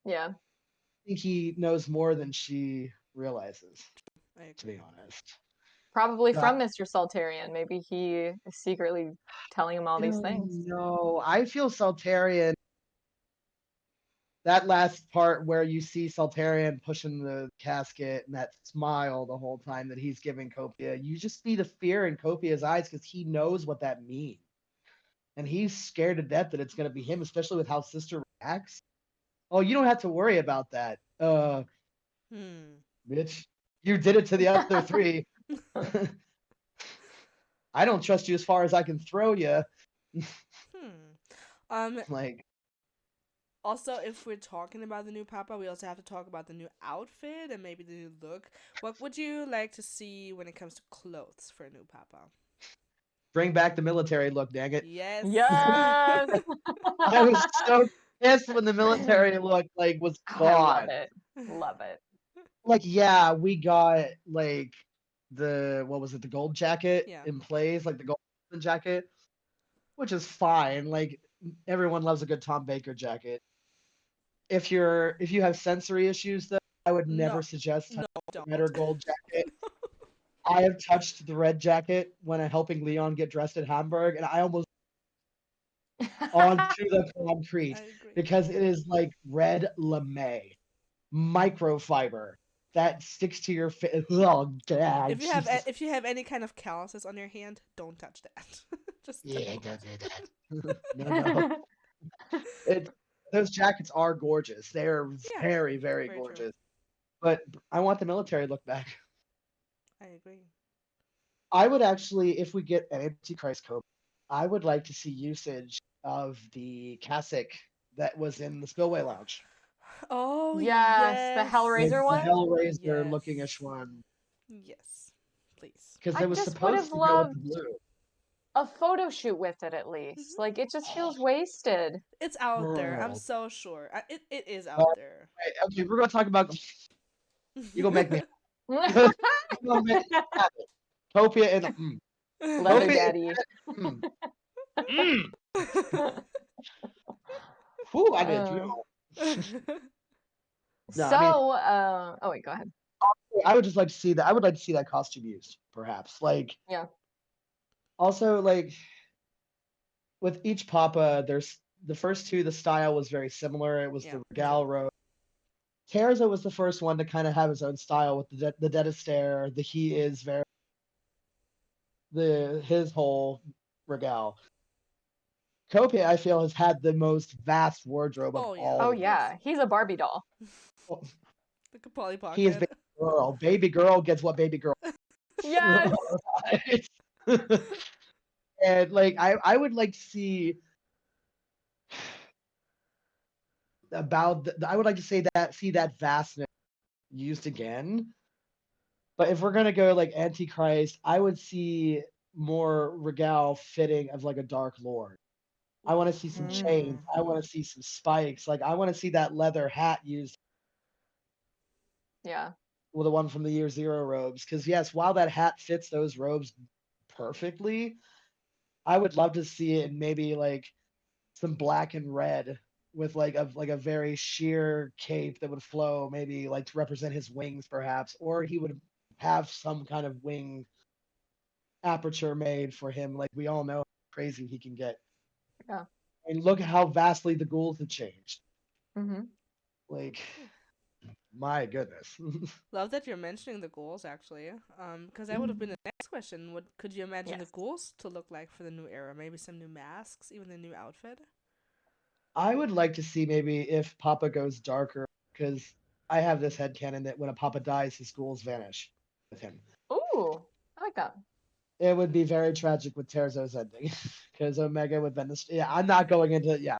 Yeah. I think he knows more than she realizes. I To be agree. honest, Probably but from Mr. Saltarian. Maybe he is secretly telling him all I these don't things. know. I feel Saltarian. That last part where you see Saltarian pushing the casket and that smile the whole time that he's giving Copia, you just see the fear in Copia's eyes because he knows what that means. And he's scared to death that it's going to be him, especially with how Sister reacts. Oh, you don't have to worry about that. Hmm. Bitch, you did it to the other three. I don't trust you as far as I can throw you. Hmm. Um. Like, Also, if we're talking about the new Papa, we also have to talk about the new outfit and maybe the new look. What would you like to see when it comes to clothes for a new Papa? bring back the military look, dang it. Yes. Yes. I was so pissed when the military look like was I love gone. it. Love it. Like, yeah, we got like the what was it, the gold jacket Yeah. in place, like the gold jacket, which is fine. Like everyone loves a good Tom Baker jacket. If you have sensory issues though, I would No. never suggest touching No, the don't. red or gold jacket. I have touched the red jacket when I'm helping Leon get dressed at Hamburg, and I almost onto the I concrete agree. because it is like red lame microfiber that sticks to your face. Oh God, Jesus! If you have any kind of calluses on your hand, don't touch that. Just Yeah, don't. don't do that. No, no. It those jackets are gorgeous. They're Yeah. very, very Very true. gorgeous. But I want the military look back. I agree. I would actually, if we get an Antichrist Cobra, I would like to see usage of the cassock that was in the Spillway Lounge. Oh Yes, the yes. Like Hellraiser the one. Hellraiser Yes. looking-ish one. Yes. Please. Because I it was just would supposed have to go with loved the blue. a photo shoot with it at Hmm. least. Like it just feels wasted. It's out there. I'm Girl. so sure. It is All out there. right, okay, we're gonna talk about you gonna make me you gonna make me happy. Topia and Leather Topia and Daddy. mm, mm. Whew, I did Uh, you. No, I mean so, oh wait, go ahead. I would just like to see that. I would like to see that costume used, perhaps. Like Yeah. also like with each Papa, there's the first two. The style was very similar. It was Yeah, the for sure. Regal robe. Terzo was the first one to kind of have his own style with the dead stare. The he is very the his whole Regal. Copia, I feel, has had the most vast wardrobe of Oh yeah, all Oh of of them. course. yeah, he's a Barbie doll. Well, Like a Polly he is Pocket. baby girl. Baby girl gets what baby girl. Yes. Right? And like I would like to see I would like to say that see that vastness used again. But if we're gonna go like Antichrist, I would see more Regal fitting of like a Dark Lord. I want to see some chains. Mm, I want to see some spikes. Like I want to see that leather hat used yeah. with the one from the Year Zero robes. Because yes, while that hat fits those robes perfectly, I would love to see it in maybe like some black and red with like a very sheer cape that would flow, maybe like to represent his wings, perhaps, or he would have some kind of wing aperture made for him. Like we all know how crazy he can get. Yeah. And look at how vastly the ghouls have changed. Hmm. Like, my goodness. Love that you're mentioning the ghouls actually. Because that would have been the next question. What could you imagine the Yes. ghouls to look like for the new era? Maybe some new masks, even the new outfit. I would like to see maybe if Papa goes darker, because I have this headcanon that when a papa dies, his ghouls vanish with him. Ooh, I like that. It would be very tragic with Terzo's ending because Omega would been this. Yeah, I'm not going into. Yeah,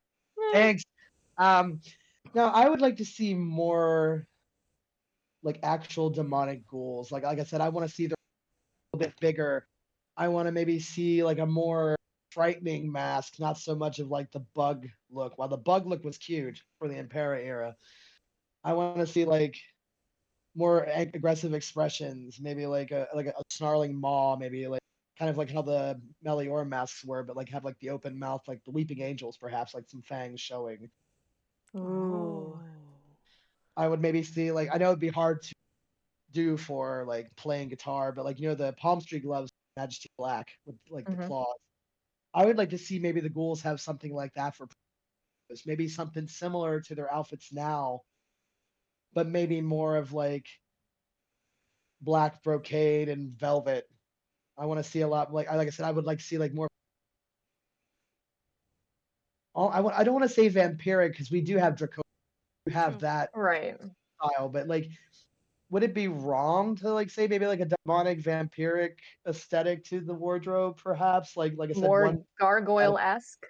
thanks. Now I would like to see more like actual demonic ghouls. Like I said, I want to see them a little bit bigger. I want to maybe see like a more frightening mask, not so much of like the bug look. While the bug look was cute for the Impera era, I want to see like more aggressive expressions, maybe like a snarling maw, maybe like kind of like how the Melior masks were, but like have like the open mouth, like the weeping angels, perhaps like some fangs showing. Ooh. I would maybe see like I know it'd be hard to do for like playing guitar, but like the palm tree gloves, Majesty Black with like the Mhm. claws. I would like to see maybe the ghouls have something like that for maybe something similar to their outfits now, but maybe more of like black brocade and velvet. I want to see a lot like I said, I would like to see like more. I don't want to say vampiric because we do have Draco, we have that Right. style, but like, would it be wrong to like say maybe like a demonic vampiric aesthetic to the wardrobe, perhaps? Like I said, More one gargoyle-esque.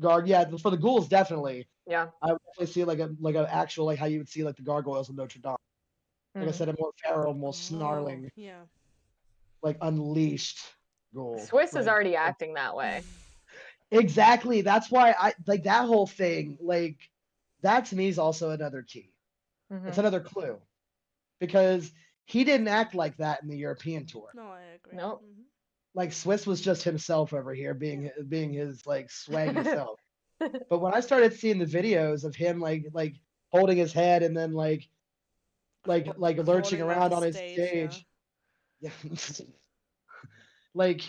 guard, yeah, for the ghouls definitely. Yeah. I would definitely see like an actual like how you would see like the gargoyles of Notre Dame. Like I Mhm. said, a more feral, more snarling, Yeah. like unleashed ghoul. Swiss is Like already acting that way. exactly. That's why I like that whole thing. Like that to me is also another key. It's Mhm. another clue because he didn't act like that in the European tour. No, I agree. Nope. Like Swiss was just himself over here, being his like swaggy self. But when I started seeing the videos of him like holding his head and then like lurching Crawling around around the on his stage, stage, yeah, like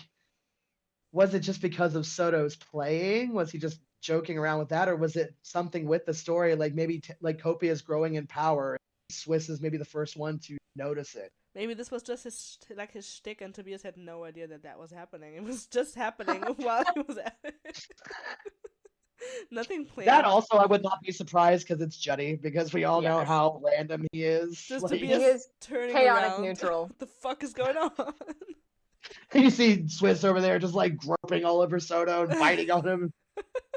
was it just because of Soto's playing? Was he just joking around with that, or was it something with the story? Like maybe like Copia is growing in power. Swiss is maybe the first one to notice it. Maybe this was just his shtick, and Tobias had no idea that was happening. It was just happening while he was at it. Nothing That planned. also I would not be surprised because it's Juddy, because we all know Yes. how random he is. Just Like He Tobias is turning chaotic around. neutral. What the fuck is going on? you see Swiss over there just like groping all over Soto and biting on him.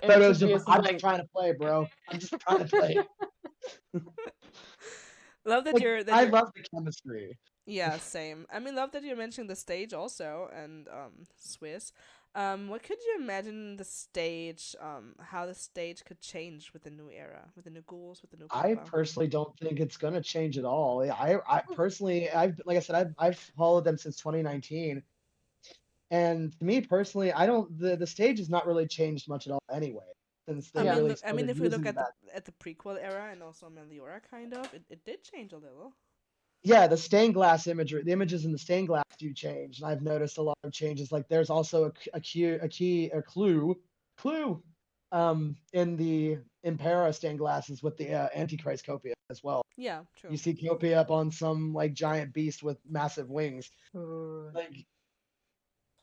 And Soto's just Tobias like, is I'm just like, trying to play, bro. I'm just trying to play. Love that Like you're I love the chemistry. Yeah, same. I mean, love that you're mentioning the stage also and Swiss. What could you imagine the stage? How the stage could change with the new era, with the new ghouls, with the new I Papa. personally don't think it's gonna change at all. I personally, I've like I said, I've followed them since 2019, and to me personally, I don't the stage has not really changed much at all anyway, since they Yeah. really I mean, started if we look using that. at the prequel era and also Meliora, kind of, it did change a little. Yeah, the stained glass imagery, the images in the stained glass do change, and I've noticed a lot of changes. Like there's also a clue, in the Impera stained glasses with the Antichrist copia as well. Yeah, You true. see Copia up on some like giant beast with massive wings. ooh. Like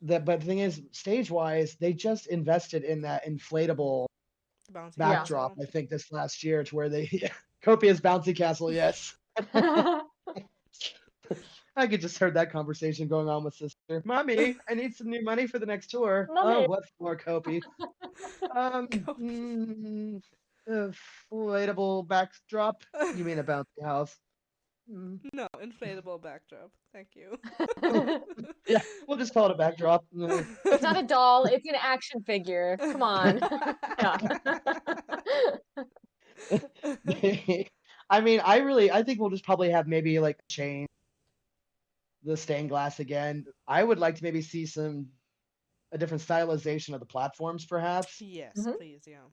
that, but the thing is, stage wise, they just invested in that inflatable The bouncy Yeah. backdrop. castle. I think this last year to where they Copia's bouncy castle. Yes, I could just heard that conversation going on with sister. Mommy, I need some new money for the next tour. Oh, Mommy. what for, Copy? Um, Go. mm, inflatable backdrop. You mean a bouncy house? Mm. No, inflatable backdrop. Thank you. Yeah, we'll just call it a backdrop. It's not a doll, it's an action figure. Come on. Yeah. I mean, I think we'll just probably have maybe like change the stained glass again. I would like to maybe see a different stylization of the platforms, perhaps. Yes, Mhm. please, yeah.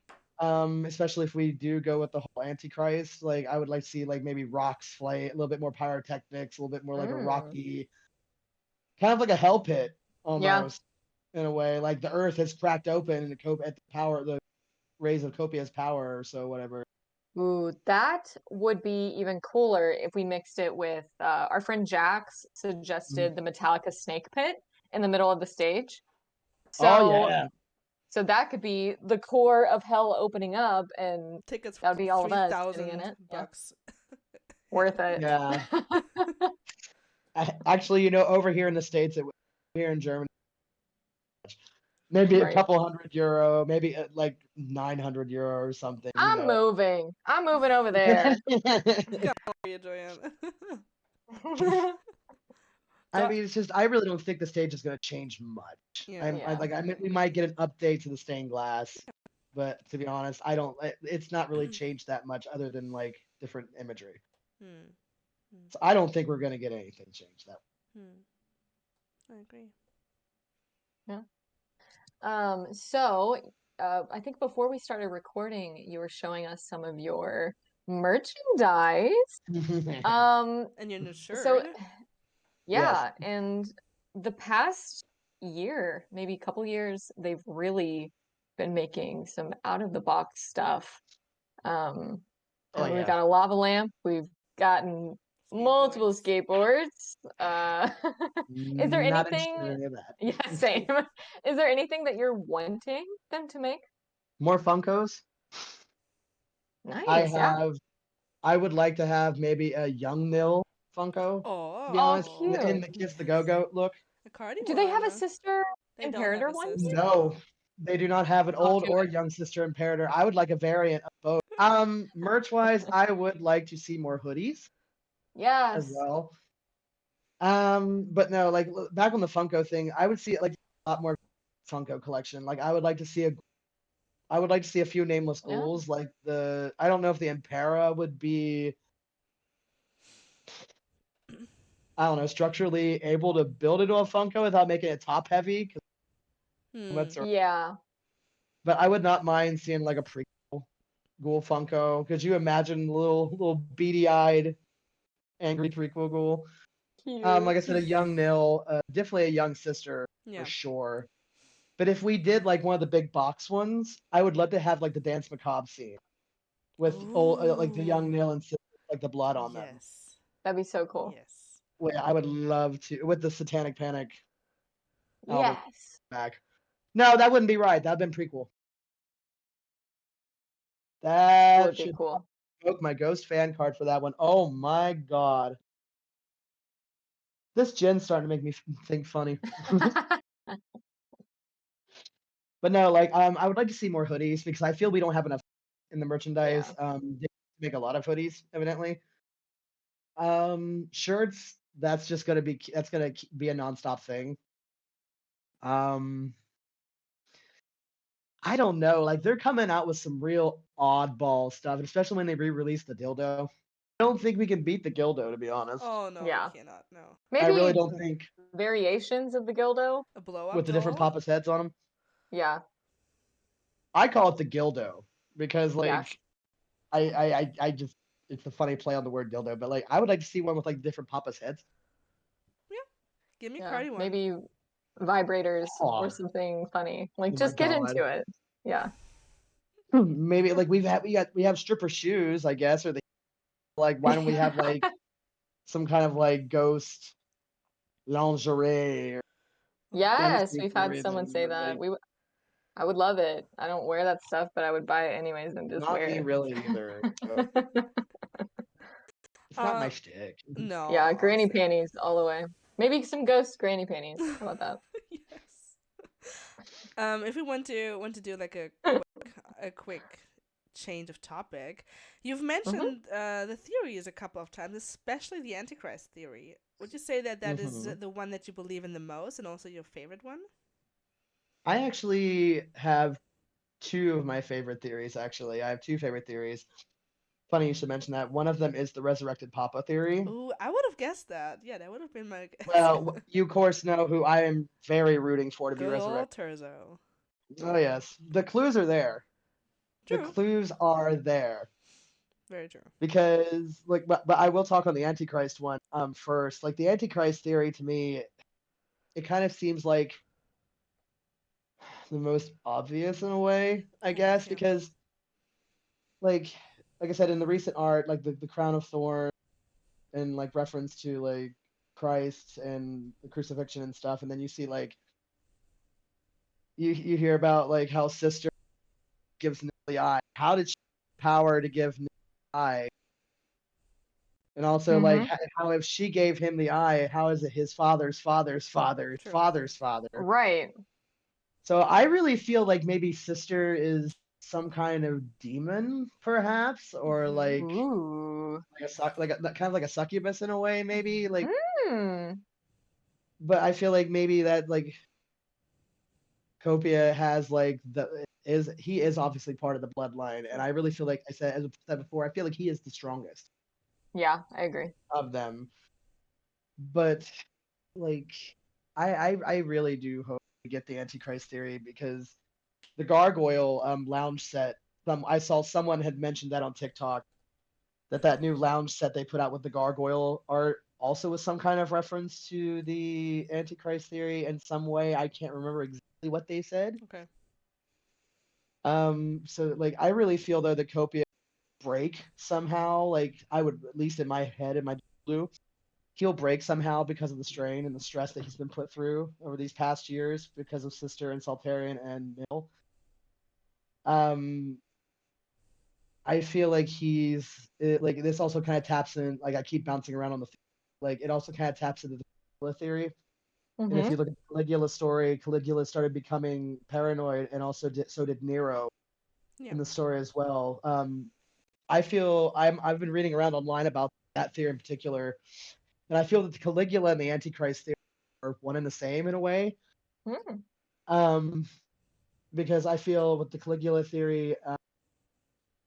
Especially if we do go with the whole Antichrist. Like, I would like to see like maybe rocks flight, a little bit more pyrotechnics, a little bit more like a Mm. rocky, kind of like a hell pit Yeah. almost in a way. Like the earth has cracked open and at the power, the rays of Copia's power, or so whatever. Ooh, that would be even cooler if we mixed it with our friend Jax Mhm. suggested the Metallica snake pit in the middle of the stage. Oh So yeah. so that could be the core of hell opening up and Tickets that would be all of three us sitting in thousand it. Yeah. bucks. Worth it. Yeah. Actually, over here in the States, here in Germany, maybe a Right. couple €100, maybe like €900 or something. I'm moving over there. Come on, you, Joanne. I mean, it's just I really don't think the stage is going to change much. Yeah. We might get an update to the stained glass, but to be honest, I don't. It's not really changed that much, other than like different imagery. Hmm. So I don't think we're going to get anything changed that. I agree. So I think before we started recording, you were showing us some of your merchandise. And your new shirt. So Yes. yeah, and the past year, maybe a couple years, they've really been making some out of the box stuff. Oh We've yeah. got a lava lamp, we've gotten multiple skateboards. Is there Not interested in anything? any of that. Yeah, same. Is there anything that you're wanting them to make? More Funkos. Nice, yeah. I would like to have maybe a young Nil Funko. To be Oh, honest, cute. in the Kiss the Go-Go look. A Cardi Do they have a one. sister They don't Imperator have a one? sister. No, they do not have an Oh, old too or bad. young sister Imperator. I would like a variant of both. Merch-wise, I would like to see more hoodies as Yes. well. But no, like back on the Funko thing, I would see like a lot more Funko collection. Like I would like to see a few nameless Yeah. ghouls. Like I don't know if the Impera would be, I don't know, structurally able to build into a Funko without making it top heavy. Yeah. But I would not mind seeing like a prequel ghoul Funko. Could you imagine little beady-eyed, angry prequel ghoul? Cute. Like I said, a young Nil, definitely a young sister Yeah. for sure. But if we did like one of the big box ones, I would love to have like the Dance Macabre scene with like the young Nil and sister, like the blood on them. Yes. That'd be so cool. Yes. Well, I would love to with the Satanic Panic album Yes. back. No, that wouldn't be right. That'd been prequel. That Would be should cool. book my Ghost fan card for that one. Oh my god. This gen's starting to make me think funny. But no, like I would like to see more hoodies because I feel we don't have enough in the merchandise. They make a lot of hoodies, evidently. Shirts, that's gonna be a nonstop thing. I don't know. Like they're coming out with some real oddball stuff, especially when they re-release the dildo. I don't think we can beat the dildo, to be honest. Oh no, Yeah. we cannot. No. I really Maybe don't think variations of the Gildo. A blow up with the different doll? Papa's heads on them. Yeah. I call it the Gildo because like Yes. I just it's a funny play on the word dildo, but like I would like to see one with like different Papa's heads. Yeah. Give me Yeah. Cardi one. Maybe vibrators Aw. or something funny. Like Oh my just get God. into it. Yeah. Maybe like we have stripper shoes, I guess, or like why don't we have like some kind of like ghost lingerie or Yes, fantasy we've for no had someone reason, say but, that. like, I would love it. I don't wear that stuff, but I would buy it anyways and just not wear me it. really either. So it's not my Uh, shtick. no. Yeah, granny same. panties all the way. Maybe some ghost granny panties. How about that? Yes. If we want to do like a quick change of topic, you've mentioned the theories a couple of times, especially the Antichrist theory. Would you say that is the one that you believe in the most, and also your favorite one? I actually have two of my favorite theories. Actually, I have two favorite theories. Funny you should mention that. One of them is the resurrected Papa theory. Ooh, I would have guessed that. Yeah, that would have been my guess. Well, you of course know who I am very rooting for to be Good old resurrected. Terzo. Oh yes, the clues are there. The True. clues are there. Very true. Because but I will talk on the Antichrist one first. Like the Antichrist theory to me, it kind of seems like the most obvious in a way, I guess, Yeah. because like I said in the recent art, like the crown of thorns and like reference to like Christ and the crucifixion and stuff, and then you see like you hear about like how sister gives Nil the eye. How did she have power to give Nil the eye? And also, like, Mm-hmm. how if she gave him the eye, how is it his father's father's father's True. father's father? Right. So I really feel like maybe sister is some kind of demon, perhaps, or Mm-hmm. Ooh. like a kind of like a succubus in a way, maybe. Like, Mm. but I feel like maybe that like Copia has like the is he is obviously part of the bloodline, and I really feel like I said as I said before, I feel like he is the strongest Yeah, I agree. of them. But like I really do hope we get the Antichrist theory because the gargoyle lounge set. I saw someone had mentioned that on TikTok that new lounge set they put out with the gargoyle art also was some kind of reference to the Antichrist theory in some way. I can't remember exactly what they said. Okay. So like I really feel though that Copia break somehow. Like I would at least in my head in my blue, he'll break somehow because of the strain and the stress that he's been put through over these past years because of Sister and Saltarian and Mill. Um, I feel like like this also kind of taps in. Like I keep bouncing around on the like it also kind of taps into the Caligula theory. And if Mm-hmm. you look at Caligula's story, Caligula started becoming paranoid, and also so did Nero Yeah. in the story as well. I've been reading around online about that theory in particular, and I feel that the Caligula and the Antichrist theory are one and the same in a way. Mm. Um, because I feel with the Caligula theory,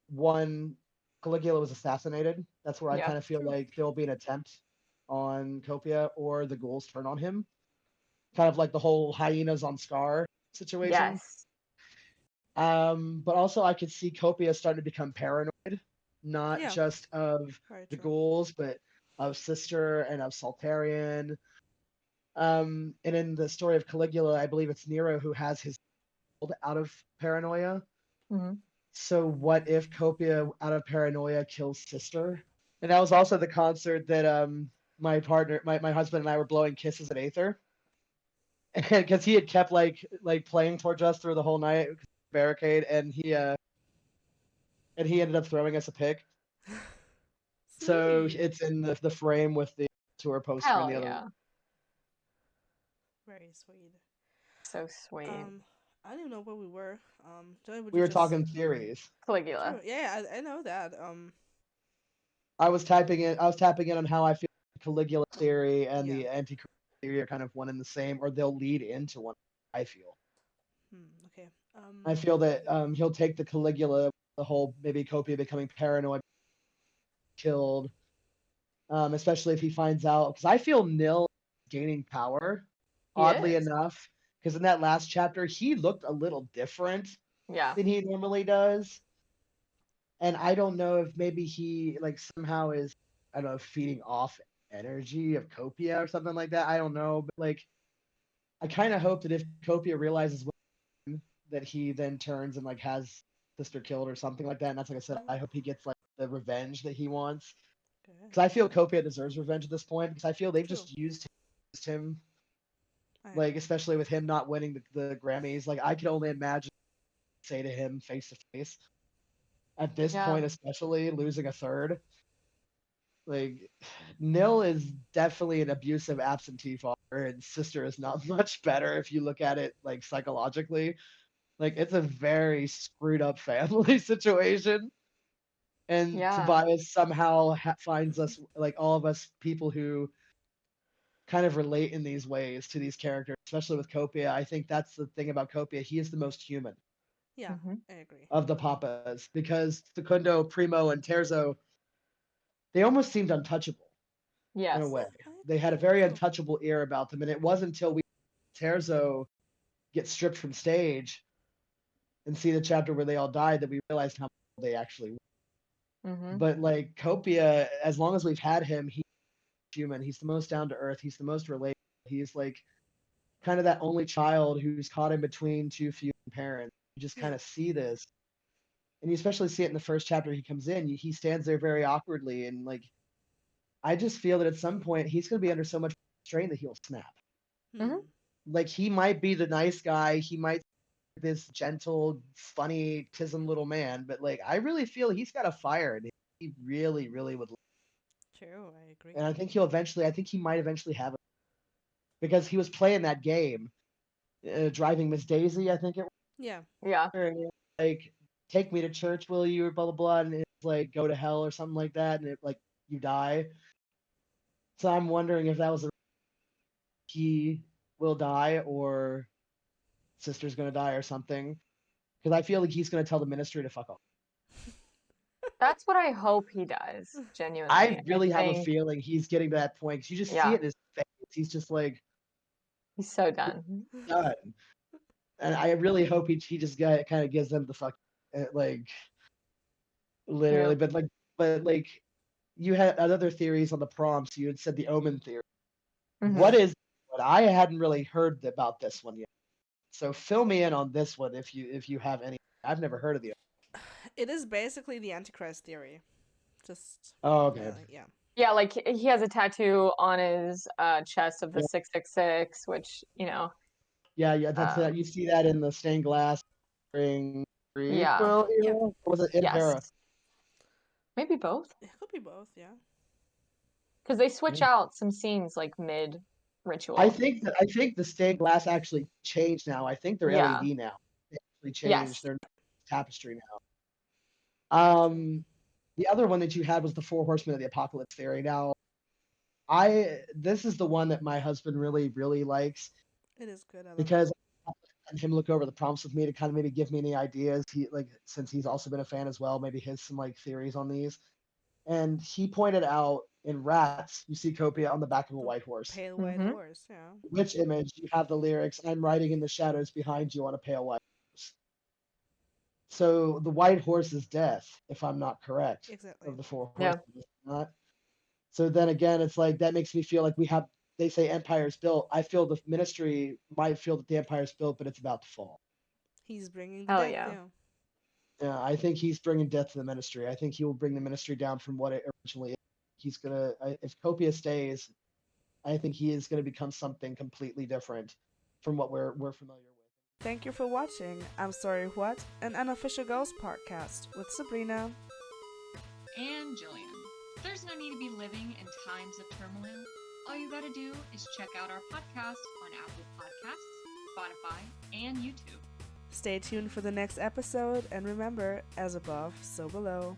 one Caligula was assassinated. That's where I Yep. kind of feel True. like there will be an attempt on Copia or the ghouls turn on him. Kind of like the whole hyenas on Scar situation. Yes. But also I could see Copia starting to become paranoid, not Yeah. just of Very the true. ghouls, but of Sister and of Saltarian. And in the story of Caligula, I believe it's Nero who has his out of paranoia. Mm-hmm. So what if Copia out of paranoia kills Sister? And that was also the concert that my husband and I were blowing kisses at Aether. Because he had kept like playing towards us through the whole night barricade, and he ended up throwing us a pic. So Sweet. it's in the frame with the tour poster in Hell the other room. yeah. Very sweet. So sweet. I didn't know where we were. Joey, would We you were just? talking theories. True. Caligula. Yeah, I know that. I was tapping in on how I feel the Caligula theory and Yeah. the Antichrist theory are kind of one and the same, or they'll lead into one. I feel. Okay. I feel that he'll take the Caligula, the whole maybe Copia becoming paranoid, killed, especially if he finds out. Because I feel Nil gaining power, He oddly is. enough. Because in that last chapter, he looked a little different Yeah. than he normally does. And I don't know if maybe he like somehow is, I don't know, feeding off energy of Copia or something like that. I don't know. But like I kind of hope that if Copia realizes that he then turns and like has Sister killed or something like that. And that's like I said, I hope he gets like the revenge that he wants. Okay. Because I feel Copia deserves revenge at this point because I feel they've True. just used him, I like agree. especially with him not winning the Grammys. Like I could only imagine say to him face to face at this Yeah. point, especially losing a third. Like Nil is definitely an abusive absentee father, and Sister is not much better if you look at it like psychologically. Like it's a very screwed up family situation. And Yeah. Tobias somehow finds us like all of us people who kind of relate in these ways to these characters, especially with Copia. I think that's the thing about Copia. He is the most human Yeah, Mm-hmm. I agree. of the Papas because Secundo, Primo, and Terzo, they almost seemed untouchable in a Yes. way. Yeah, They had a very true. untouchable air about them, and it wasn't until we Terzo get stripped from stage and see the chapter where they all died that we realized how they actually were. Mm-hmm. But like Copia, as long as we've had him, he's human. He's the most down to earth. He's the most relatable. He's like kind of that only child who's caught in between two few parents. You just kind Yeah. of see this, and you especially see it in the first chapter. He comes in, he stands there very awkwardly, and like I just feel that at some point he's going to be under so much strain that he'll snap. Mm-hmm. Like he might be the nice guy, he might be this gentle, funny, tism little man, but like I really feel he's got a fire, and he really, really would. True, I agree. And I think he might eventually have it because he was playing that game, driving Miss Daisy, I think it Yeah. Yeah. was, and it was like, take me to church, will you, or blah blah blah, and it's like go to hell or something like that, and it like you die. So I'm wondering if that was he will die or sister's gonna die or something, because I feel like he's gonna tell the ministry to fuck off. That's what I hope he does, genuinely. I really have a think, feeling he's getting to that point because you just see yeah, it in his face. He's just like he's so done. done, and I really hope he just kind of gives them the fuck like literally, Yeah. but you had other theories on the prompts. You had said the Omen theory. Mhm. What I hadn't really heard about this one yet. So fill me in on this one if you have any. I've never heard of the. It is basically the Antichrist theory. Just Oh, okay. yeah. Yeah, like he has a tattoo on his chest of the Yeah. 666, which, you know, Yeah. That's that. You see that in the stained glass ring yeah. prequel Yeah. era. Or was it in Yes. Hera? Maybe both. It could be both, yeah. Because they switch Yeah. out some scenes like mid ritual. I think the stained glass actually changed now. I think they're Yeah. LED now. They actually Yes. changed. They're tapestry now. The other one that you had was the Four Horsemen of the Apocalypse theory. Now, this is the one that my husband really likes It is good. I love it. because and him look over the prompts with me to kind of maybe give me any ideas. He like since he's also been a fan as well, maybe his some like theories on these. And he pointed out in Rats, you see Copia on the back of a white horse. Pale white Mhm. horse, yeah. Which image you have the lyrics, I'm riding in the shadows behind you on a pale white horse. So the white horse is death, if I'm not correct, Exactly. of the four Yeah. horsemen. Is it not? So then again, it's like that makes me feel like they say empire's built. I feel the ministry might feel that the empire's built, but it's about to fall. He's bringing the Hell death, yeah. yeah. Yeah, I think he's bringing death to the ministry. I think he will bring the ministry down from what it originally is. He's gonna, if Copia stays, I think he is gonna become something completely different from what we're familiar with. Thank you for watching I'm Sorry What? An Unofficial Ghost Podcast with Sabrina. And Jillian. There's no need to be living in times of turmoil. All you gotta do is check out our podcast on Apple Podcasts, Spotify, and YouTube. Stay tuned for the next episode, and remember, as above, so below.